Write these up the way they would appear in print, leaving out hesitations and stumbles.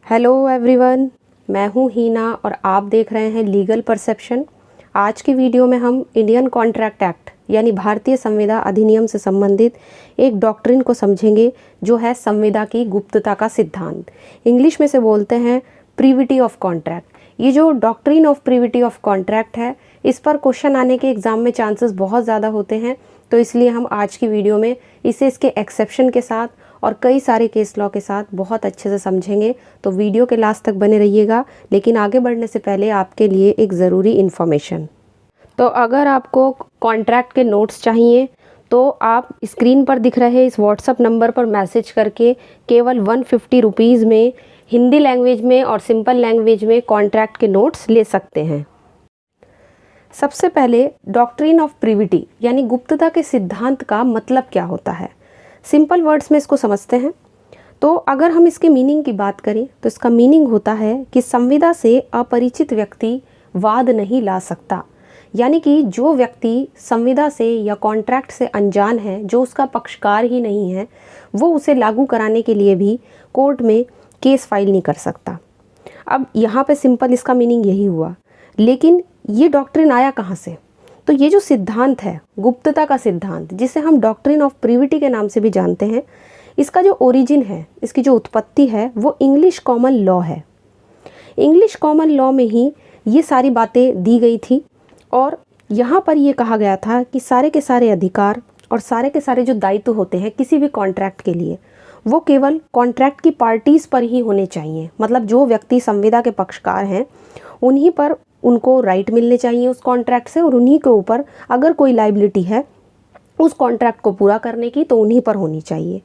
Hello everyone, मैं हूँ हीना और आप देख रहे हैं लीगल परसेप्शन। आज की वीडियो में हम इंडियन कॉन्ट्रैक्ट एक्ट यानी भारतीय संविदा अधिनियम से संबंधित एक डॉक्ट्रिन को समझेंगे जो है संविदा की गुप्तता का सिद्धांत। इंग्लिश में से बोलते हैं प्रीविटी ऑफ कॉन्ट्रैक्ट। ये जो doctrine of privity of contract है, इस पर क्वेश्चन आने के एग्ज़ाम में चांसेस बहुत ज़्यादा होते हैं, तो इसलिए हम आज की वीडियो में इसे इसके एक्सेप्शन के साथ और कई सारे केस लॉ के साथ बहुत अच्छे से समझेंगे। तो वीडियो के लास्ट तक बने रहिएगा। लेकिन आगे बढ़ने से पहले आपके लिए एक ज़रूरी इन्फॉर्मेशन। तो अगर आपको कॉन्ट्रैक्ट के नोट्स चाहिए तो आप स्क्रीन पर दिख रहे इस व्हाट्सअप नंबर पर मैसेज करके केवल 150 रुपीज़ में हिंदी लैंग्वेज में और सिंपल लैंग्वेज में कॉन्ट्रैक्ट के नोट्स ले सकते हैं। सबसे पहले डॉक्ट्रिन ऑफ प्रीविटी यानी गुप्तता के सिद्धांत का मतलब क्या होता है, सिंपल वर्ड्स में इसको समझते हैं। तो अगर हम इसके मीनिंग की बात करें तो इसका मीनिंग होता है कि संविदा से अपरिचित व्यक्ति वाद नहीं ला सकता। यानी कि जो व्यक्ति संविदा से या कॉन्ट्रैक्ट से अनजान है, जो उसका पक्षकार ही नहीं है, वो उसे लागू कराने के लिए भी कोर्ट में केस फाइल नहीं कर सकता। अब यहाँ पे सिंपल इसका मीनिंग यही हुआ। लेकिन ये डॉक्ट्रिन आया कहाँ से? तो ये जो सिद्धांत है गुप्तता का सिद्धांत, जिसे हम डॉक्ट्रिन ऑफ प्रीविटी के नाम से भी जानते हैं, इसका जो ओरिजिन है, इसकी जो उत्पत्ति है, वो इंग्लिश कॉमन लॉ है। इंग्लिश कॉमन लॉ में ही ये सारी बातें दी गई थी और यहाँ पर ये कहा गया था कि सारे के सारे अधिकार और सारे के सारे जो दायित्व होते हैं किसी भी कॉन्ट्रैक्ट के लिए, वो केवल कॉन्ट्रैक्ट की पार्टीज़ पर ही होने चाहिए। मतलब जो व्यक्ति संविदा के पक्षकार हैं उन्हीं पर उनको राइट मिलने चाहिए उस कॉन्ट्रैक्ट से, और उन्हीं के ऊपर अगर कोई लाइबिलिटी है उस कॉन्ट्रैक्ट को पूरा करने की तो उन्हीं पर होनी चाहिए।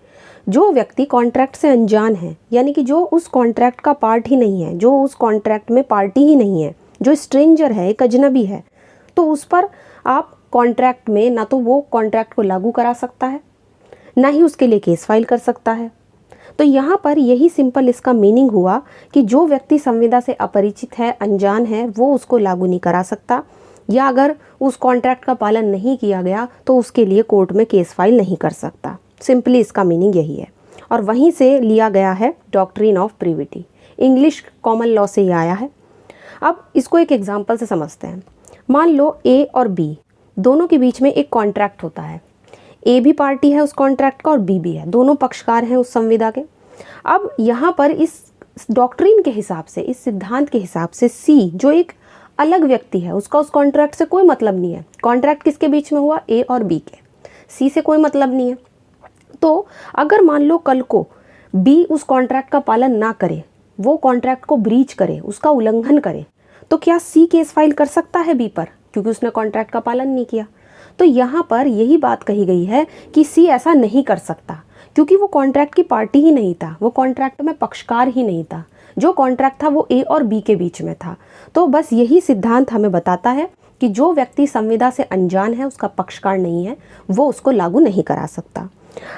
जो व्यक्ति कॉन्ट्रैक्ट से अनजान है, यानी कि जो उस कॉन्ट्रैक्ट का पार्ट ही नहीं है, जो उस कॉन्ट्रैक्ट में पार्टी ही नहीं है, जो स्ट्रेंजर है, एक अजनबी है, तो उस पर आप कॉन्ट्रैक्ट में ना तो वो कॉन्ट्रैक्ट को लागू करा सकता है, ना ही उसके लिए केस फाइल कर सकता है। तो यहाँ पर यही सिंपल इसका मीनिंग हुआ कि जो व्यक्ति संविदा से अपरिचित है, अनजान है, वो उसको लागू नहीं करा सकता, या अगर उस कॉन्ट्रैक्ट का पालन नहीं किया गया तो उसके लिए कोर्ट में केस फाइल नहीं कर सकता। सिंपली इसका मीनिंग यही है और वहीं से लिया गया है doctrine of privity. English common law से ये आया है। अब इसको एक एग्जाम्पल से समझते हैं। मान लो ए और बी दोनों के बीच में एक कॉन्ट्रैक्ट होता है। ए भी पार्टी है उस कॉन्ट्रैक्ट का और बी भी है, दोनों पक्षकार हैं उस संविदा के। अब यहाँ पर इस डॉक्ट्रिन के हिसाब से, इस सिद्धांत के हिसाब से सी जो एक अलग व्यक्ति है, उसका उस कॉन्ट्रैक्ट से कोई मतलब नहीं है। कॉन्ट्रैक्ट किसके बीच में हुआ? ए और बी के। सी से कोई मतलब नहीं है। तो अगर मान लो कल को बी उस कॉन्ट्रैक्ट का पालन ना करे, वो कॉन्ट्रैक्ट को ब्रीच करे, उसका उल्लंघन करे, तो क्या सी केस फाइल कर सकता है बी पर, क्योंकि उसने कॉन्ट्रैक्ट का पालन नहीं किया? तो यहाँ पर यही बात कही गई है कि सी ऐसा नहीं कर सकता, क्योंकि वो कॉन्ट्रैक्ट की पार्टी ही नहीं था, वो कॉन्ट्रैक्ट में पक्षकार ही नहीं था। जो कॉन्ट्रैक्ट था वो ए और बी के बीच में था। तो बस यही सिद्धांत हमें बताता है कि जो व्यक्ति संविदा से अनजान है, उसका पक्षकार नहीं है, वो उसको लागू नहीं करा सकता।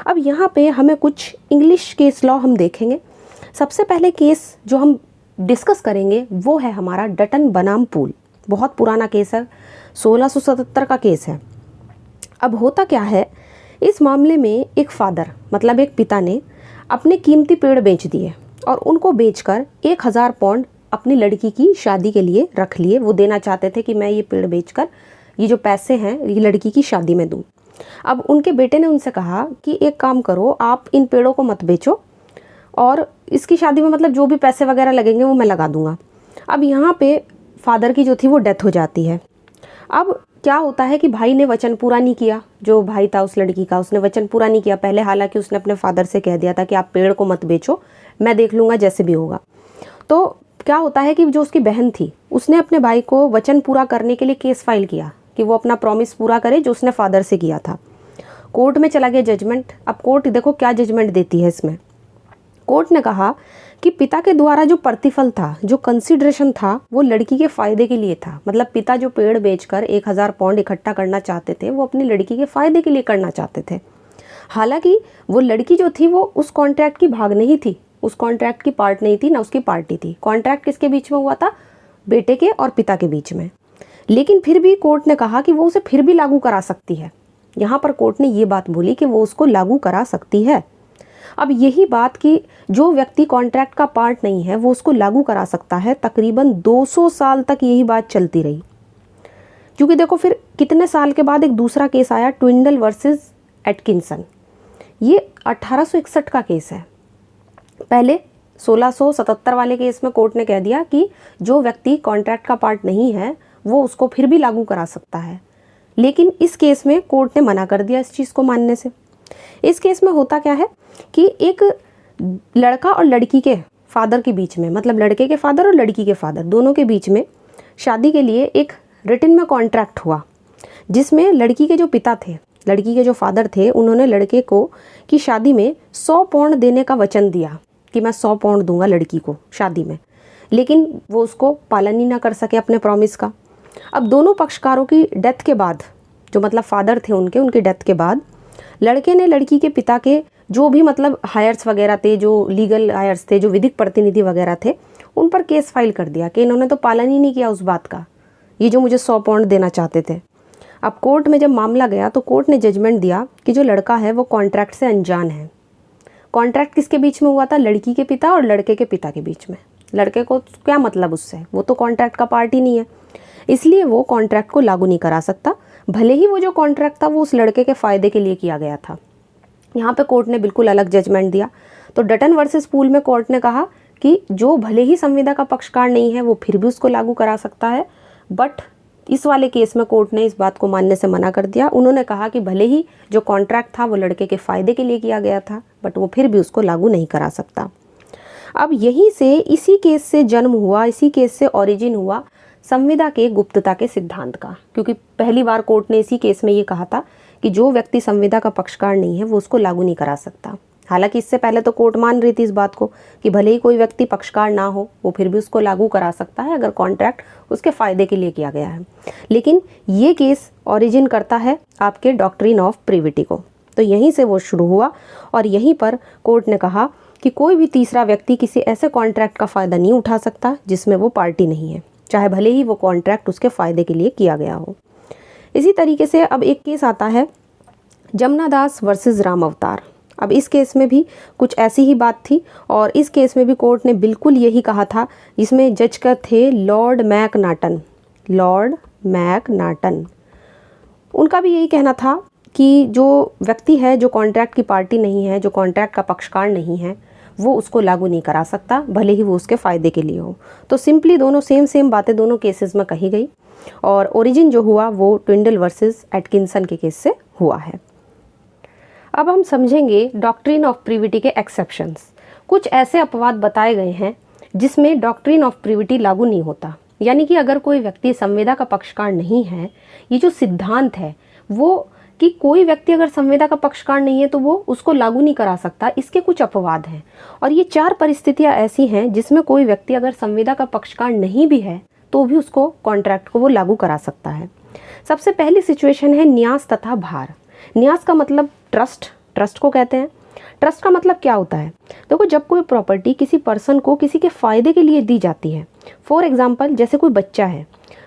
अब यहाँ पे हमें कुछ इंग्लिश केस लॉ हम देखेंगे। सबसे पहले केस जो हम डिस्कस करेंगे वो है हमारा डटन बनाम पूल। बहुत पुराना केस है, 1677 का केस है। अब होता क्या है, इस मामले में एक फादर मतलब एक पिता ने अपने कीमती पेड़ बेच दिए और उनको बेचकर 1000 पाउंड अपनी लड़की की शादी के लिए रख लिए। वो देना चाहते थे कि मैं ये पेड़ बेचकर ये जो पैसे हैं ये लड़की की शादी में दूँ। अब उनके बेटे ने उनसे कहा कि एक काम करो, आप इन पेड़ों को मत बेचो और इसकी शादी में मतलब जो भी पैसे वगैरह लगेंगे वो मैं लगा दूंगा। अब यहाँ पे फादर की जो थी वो डेथ हो जाती है। अब क्या होता है कि भाई ने वचन पूरा नहीं किया, जो भाई था उस लड़की का, उसने वचन पूरा नहीं किया पहले। हालांकि उसने अपने फादर से कह दिया था कि आप पेड़ को मत बेचो, मैं देख लूँगा जैसे भी होगा। तो क्या होता है कि जो उसकी बहन थी उसने अपने भाई को वचन पूरा करने के लिए केस फाइल किया कि वो अपना प्रॉमिस पूरा करे जो उसने फादर से किया था। कोर्ट में चला गया जजमेंट। अब कोर्ट देखो क्या जजमेंट देती है इसमें। कोर्ट ने कहा कि पिता के द्वारा जो प्रतिफल था, जो कंसिडरेशन था, वो लड़की के फ़ायदे के लिए था। मतलब पिता जो पेड़ बेचकर 1000 पाउंड इकट्ठा करना चाहते थे वो अपनी लड़की के फ़ायदे के लिए करना चाहते थे। हालांकि वो लड़की जो थी वो उस कॉन्ट्रैक्ट की भाग नहीं थी, उस कॉन्ट्रैक्ट की पार्ट नहीं थी, ना उसकी पार्टी थी। कॉन्ट्रैक्ट किसके बीच में हुआ था? बेटे के और पिता के बीच में। लेकिन फिर भी कोर्ट ने कहा कि वो उसे फिर भी लागू करा सकती है। यहाँ पर कोर्ट ने ये बात बोली कि वो उसको लागू करा सकती है। अब यही बात कि जो व्यक्ति कॉन्ट्रैक्ट का पार्ट नहीं है वो उसको लागू करा सकता है, तकरीबन 200 साल तक यही बात चलती रही। क्योंकि देखो फिर कितने साल के बाद एक दूसरा केस आया, ट्विंडल वर्सेस एटकिंसन। ये 1861 का केस है। पहले 1677 वाले केस में कोर्ट ने कह दिया कि जो व्यक्ति कॉन्ट्रैक्ट का पार्ट नहीं है वो उसको फिर भी लागू करा सकता है, लेकिन इस केस में कोर्ट ने मना कर दिया इस चीज़ को मानने से। इस केस में होता क्या है कि एक लड़का और लड़की के फादर के बीच में, मतलब लड़के के फादर और लड़की के फादर दोनों के बीच में शादी के लिए एक रिटन में कॉन्ट्रैक्ट हुआ, जिसमें लड़की के जो पिता थे, लड़की के जो फादर थे, उन्होंने लड़के को की शादी में 100 पाउंड देने का वचन दिया कि मैं 100 पाउंड दूंगा लड़की को शादी में, लेकिन वो उसको पालन ही ना कर सके अपने प्रॉमिस का। अब दोनों पक्षकारों की डेथ के बाद, जो मतलब फादर थे उनके डेथ के बाद, लड़के ने लड़की के पिता के जो भी मतलब हायर्स वगैरह थे, जो लीगल हायर्स थे, जो विधिक प्रतिनिधि वगैरह थे, उन पर केस फाइल कर दिया कि इन्होंने तो पालन ही नहीं किया उस बात का, ये जो मुझे 100 पाउंड देना चाहते थे। अब कोर्ट में जब मामला गया तो कोर्ट ने जजमेंट दिया कि जो लड़का है वो कॉन्ट्रैक्ट से अनजान है। कॉन्ट्रैक्ट किसके बीच में हुआ था? लड़की के पिता और लड़के के पिता के बीच में। लड़के को क्या मतलब उससे, वो तो कॉन्ट्रैक्ट का पार्ट ही नहीं है, इसलिए वो कॉन्ट्रैक्ट को लागू नहीं करा सकता, भले ही वो जो कॉन्ट्रैक्ट था वो उस लड़के के फ़ायदे के लिए किया गया था। यहाँ पे कोर्ट ने बिल्कुल अलग जजमेंट दिया। तो डटन वर्सेस पूल में कोर्ट ने कहा कि जो भले ही संविदा का पक्षकार नहीं है वो फिर भी उसको लागू करा सकता है, बट इस वाले केस में कोर्ट ने इस बात को मानने से मना कर दिया। उन्होंने कहा कि भले ही जो कॉन्ट्रैक्ट था वो लड़के के फ़ायदे के लिए किया गया था, बट वो फिर भी उसको लागू नहीं करा सकता। अब यहीं से, इसी केस से जन्म हुआ, इसी केस से ओरिजिन हुआ संविदा के गुप्तता के सिद्धांत का, क्योंकि पहली बार कोर्ट ने इसी केस में ये कहा था कि जो व्यक्ति संविदा का पक्षकार नहीं है वो उसको लागू नहीं करा सकता। हालांकि इससे पहले तो कोर्ट मान रही थी इस बात को कि भले ही कोई व्यक्ति पक्षकार ना हो वो फिर भी उसको लागू करा सकता है अगर कॉन्ट्रैक्ट उसके फ़ायदे के लिए किया गया है। लेकिन ये केस ओरिजिन करता है आपके डॉक्ट्रिन ऑफ प्रीविटी को, तो यहीं से वो शुरू हुआ और यहीं पर कोर्ट ने कहा कि कोई भी तीसरा व्यक्ति किसी ऐसे कॉन्ट्रैक्ट का फ़ायदा नहीं उठा सकता जिसमें वो पार्टी नहीं है, चाहे भले ही वो कॉन्ट्रैक्ट उसके फ़ायदे के लिए किया गया हो। इसी तरीके से अब एक केस आता है जमनादास वर्सेस राम अवतार। अब इस केस में भी कुछ ऐसी ही बात थी और इस केस में भी कोर्ट ने बिल्कुल यही कहा था, जिसमें जज का थे लॉर्ड मैकनाटन। लॉर्ड मैकनाटन, उनका भी यही कहना था कि जो व्यक्ति है जो कॉन्ट्रैक्ट की पार्टी नहीं है, जो कॉन्ट्रैक्ट का पक्षकार नहीं है, वो उसको लागू नहीं करा सकता भले ही वो उसके फ़ायदे के लिए हो। तो सिंपली दोनों सेम बातें दोनों केसेस में कही गई और ओरिजिन जो हुआ वो ट्विंडल वर्सेस एटकिंसन के केस से हुआ है। अब हम समझेंगे डॉक्ट्रिन ऑफ प्रीविटी के एक्सेप्शंस। कुछ ऐसे अपवाद बताए गए हैं जिसमें डॉक्ट्रिन ऑफ प्रीविटी लागू नहीं होता, यानी कि अगर कोई व्यक्ति संविदा का पक्षकार नहीं है, ये जो सिद्धांत है वो कि कोई व्यक्ति अगर संविदा का पक्षकार नहीं है तो वो उसको लागू नहीं करा सकता, इसके कुछ अपवाद हैं। और ये 4 परिस्थितियां ऐसी हैं जिसमें कोई व्यक्ति अगर संविदा का पक्षकार नहीं भी है तो भी उसको कॉन्ट्रैक्ट को वो लागू करा सकता है। सबसे पहली सिचुएशन है न्यास तथा भार। न्यास का मतलब ट्रस्ट को कहते हैं। ट्रस्ट का मतलब क्या होता है? देखो, जब कोई प्रॉपर्टी किसी पर्सन को किसी के फ़ायदे के लिए दी जाती है, फॉर एग्जाम्पल जैसे कोई बच्चा है,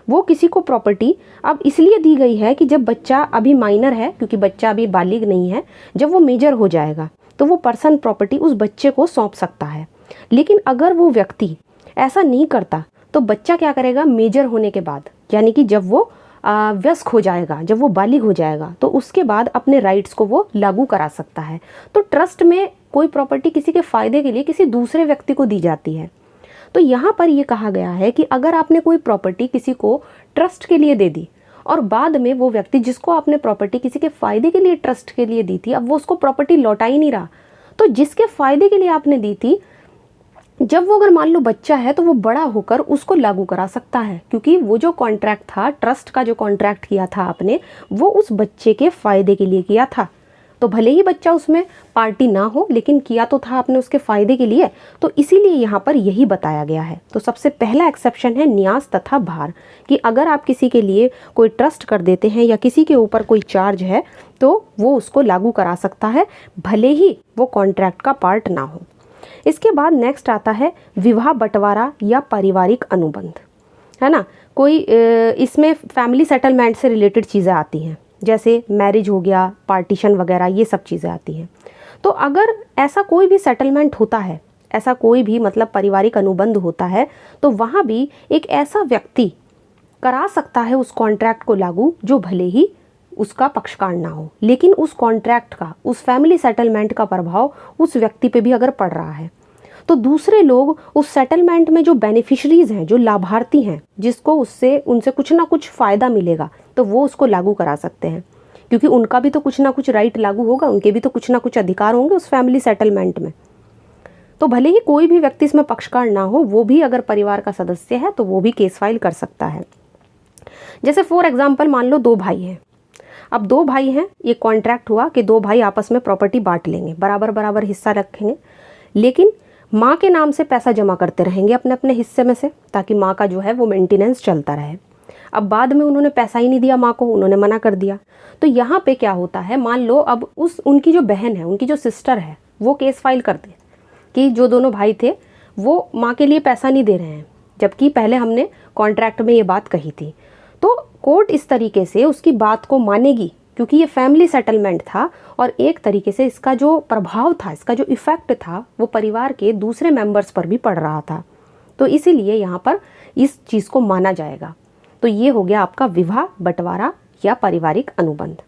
वो किसी को प्रॉपर्टी अब इसलिए दी गई है कि जब बच्चा अभी माइनर है, क्योंकि बच्चा अभी बालिग नहीं है, जब वो मेजर हो जाएगा तो वो पर्सन प्रॉपर्टी उस बच्चे को सौंप सकता है। लेकिन अगर वो व्यक्ति ऐसा नहीं करता तो बच्चा क्या करेगा? मेजर होने के बाद, यानी कि जब वो वयस्क हो जाएगा, जब वो बालिग हो जाएगा, तो उसके बाद अपने राइट्स को वो लागू करा सकता है। तो ट्रस्ट में कोई प्रॉपर्टी किसी के फ़ायदे के लिए किसी दूसरे व्यक्ति को दी जाती है। तो यहाँ पर ये कहा गया है कि अगर आपने कोई प्रॉपर्टी किसी को ट्रस्ट के लिए दे दी और बाद में वो व्यक्ति जिसको आपने प्रॉपर्टी किसी के फ़ायदे के लिए ट्रस्ट के लिए दी थी, अब वो उसको प्रॉपर्टी लौटा ही नहीं रहा, तो जिसके फ़ायदे के लिए आपने दी थी, जब वो अगर मान लो बच्चा है तो वो बड़ा होकर उसको लागू करा सकता है, क्योंकि वो जो कॉन्ट्रैक्ट था, ट्रस्ट का जो कॉन्ट्रैक्ट किया था आपने, वो उस बच्चे के फ़ायदे के लिए किया था। तो भले ही बच्चा उसमें पार्टी ना हो, लेकिन किया तो था आपने उसके फ़ायदे के लिए, तो इसीलिए यहाँ पर यही बताया गया है। तो सबसे पहला एक्सेप्शन है न्यास तथा भार, कि अगर आप किसी के लिए कोई ट्रस्ट कर देते हैं या किसी के ऊपर कोई चार्ज है तो वो उसको लागू करा सकता है, भले ही वो कॉन्ट्रैक्ट का पार्ट ना हो। इसके बाद नेक्स्ट आता है विवाह बंटवारा या पारिवारिक अनुबंध, है ना। कोई इसमें फैमिली सेटलमेंट से रिलेटेड चीज़ें आती हैं, जैसे मैरिज हो गया, पार्टीशन वगैरह, ये सब चीज़ें आती हैं। तो अगर ऐसा कोई भी सेटलमेंट होता है, ऐसा कोई भी मतलब पारिवारिक अनुबंध होता है, तो वहाँ भी एक ऐसा व्यक्ति करा सकता है उस कॉन्ट्रैक्ट को लागू जो भले ही उसका पक्षकार ना हो, लेकिन उस कॉन्ट्रैक्ट का, उस फैमिली सेटलमेंट का प्रभाव उस व्यक्ति पे भी अगर पड़ रहा है, तो दूसरे लोग उस सेटलमेंट में जो बेनिफिशरीज हैं, जो लाभार्थी हैं, जिसको उससे उनसे कुछ ना कुछ फ़ायदा मिलेगा, तो वो उसको लागू करा सकते हैं, क्योंकि उनका भी तो कुछ ना कुछ राइट लागू होगा, उनके भी तो कुछ ना कुछ अधिकार होंगे उस फैमिली सेटलमेंट में। तो भले ही कोई भी व्यक्ति इसमें पक्षकार ना हो, वो भी अगर परिवार का सदस्य है तो वो भी केस फाइल कर सकता है। जैसे फॉर एग्जाम्पल मान लो 2 भाई हैं। अब 2 भाई हैं, ये कॉन्ट्रैक्ट हुआ कि 2 भाई आपस में प्रॉपर्टी बांट लेंगे, बराबर बराबर हिस्सा रखेंगे, लेकिन माँ के नाम से पैसा जमा करते रहेंगे अपने अपने हिस्से में से, ताकि माँ का जो है वो मेंटेनेंस चलता रहे। अब बाद में उन्होंने पैसा ही नहीं दिया माँ को, उन्होंने मना कर दिया। तो यहाँ पे क्या होता है, मान लो अब उनकी जो बहन है, उनकी जो सिस्टर है, वो केस फाइल कर दे कि जो दोनों भाई थे वो माँ के लिए पैसा नहीं दे रहे हैं, जबकि पहले हमने कॉन्ट्रैक्ट में ये बात कही थी। तो कोर्ट इस तरीके से उसकी बात को मानेगी, क्योंकि ये फैमिली सेटलमेंट था और एक तरीके से इसका जो प्रभाव था, इसका जो इफ़ेक्ट था, वो परिवार के दूसरे मेंबर्स पर भी पड़ रहा था। तो इसीलिए यहाँ पर इस चीज़ को माना जाएगा। तो ये हो गया आपका विवाह, बंटवारा या पारिवारिक अनुबंध।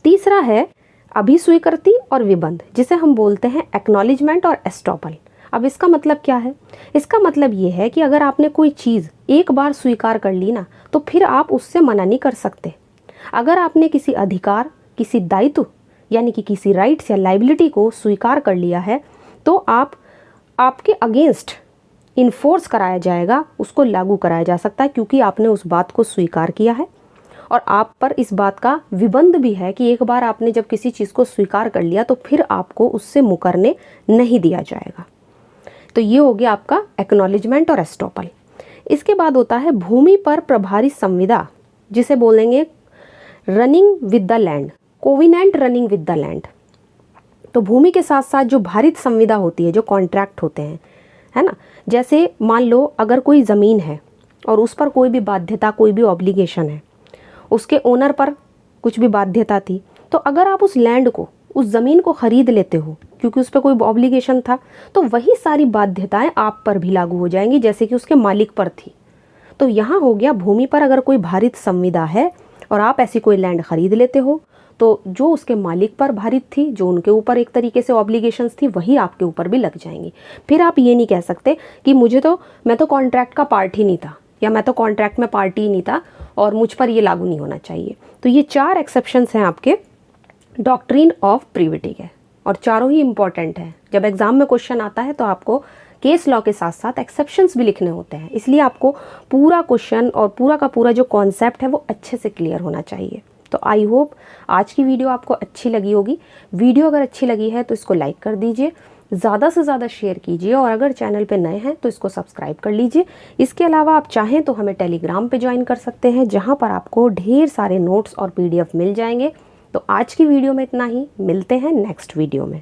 तीसरा है अभिस्वीकृति और विबंध, जिसे हम बोलते हैं एक्नॉलेजमेंट और एस्टॉपल। अब इसका मतलब क्या है? इसका मतलब ये है कि अगर आपने कोई चीज़ एक बार स्वीकार कर ली ना, तो फिर आप उससे मना नहीं कर सकते। अगर आपने किसी अधिकार, किसी दायित्व यानी कि किसी राइट्स या लाइबिलिटी को स्वीकार कर लिया है, तो आपके अगेंस्ट इन्फोर्स कराया जाएगा, उसको लागू कराया जा सकता है, क्योंकि आपने उस बात को स्वीकार किया है और आप पर इस बात का विबंध भी है कि एक बार आपने जब किसी चीज़ को स्वीकार कर लिया तो फिर आपको उससे मुकरने नहीं दिया जाएगा। तो ये हो गया आपका एक्नॉलेजमेंट और एस्टॉपल। इसके बाद होता है भूमि पर प्रभारी संविदा, जिसे बोलेंगे running with the land, covenant running with the land. तो भूमि के साथ साथ जो भारित संविदा होती है, जो कॉन्ट्रैक्ट होते हैं, है ना, जैसे मान लो अगर कोई ज़मीन है और उस पर कोई भी बाध्यता, कोई भी ऑब्लिगेशन है, उसके ओनर पर कुछ भी बाध्यता थी, तो अगर आप उस लैंड को, उस ज़मीन को ख़रीद लेते हो क्योंकि उस पर कोई ऑब्लिगेशन था, तो वही सारी बाध्यताएं आप पर भी लागू हो जाएंगी जैसे कि उसके मालिक पर थी। तो यहाँ हो गया भूमि पर अगर कोई भारित संविदा है और आप ऐसी कोई लैंड ख़रीद लेते हो, तो जो उसके मालिक पर भारित थी, जो उनके ऊपर एक तरीके से ऑब्लिगेशंस थी, वही आपके ऊपर भी लग जाएंगी। फिर आप ये नहीं कह सकते कि मैं तो कॉन्ट्रैक्ट का पार्ट ही नहीं था, या मैं तो कॉन्ट्रैक्ट में पार्टी ही नहीं था और मुझ पर ये लागू नहीं होना चाहिए। तो ये 4 एक्सेप्शंस हैं आपके डॉक्ट्रिन ऑफ प्रीविटी के, और चारों ही इंपॉर्टेंट है। जब एग्जाम में क्वेश्चन आता है तो आपको केस लॉ के साथ साथ एक्सेप्शंस भी लिखने होते हैं, इसलिए आपको पूरा क्वेश्चन और पूरा का पूरा जो कॉन्सेप्ट है वो अच्छे से क्लियर होना चाहिए। तो आई होप आज की वीडियो आपको अच्छी लगी होगी। वीडियो अगर अच्छी लगी है तो इसको लाइक कर दीजिए, ज़्यादा से ज़्यादा शेयर कीजिए, और अगर चैनल पे नए हैं तो इसको सब्सक्राइब कर लीजिए। इसके अलावा आप चाहें तो हमें टेलीग्राम पे ज्वाइन कर सकते हैं, जहाँ पर आपको ढेर सारे नोट्स और PDF मिल जाएंगे। तो आज की वीडियो में इतना ही, मिलते हैं नेक्स्ट वीडियो में।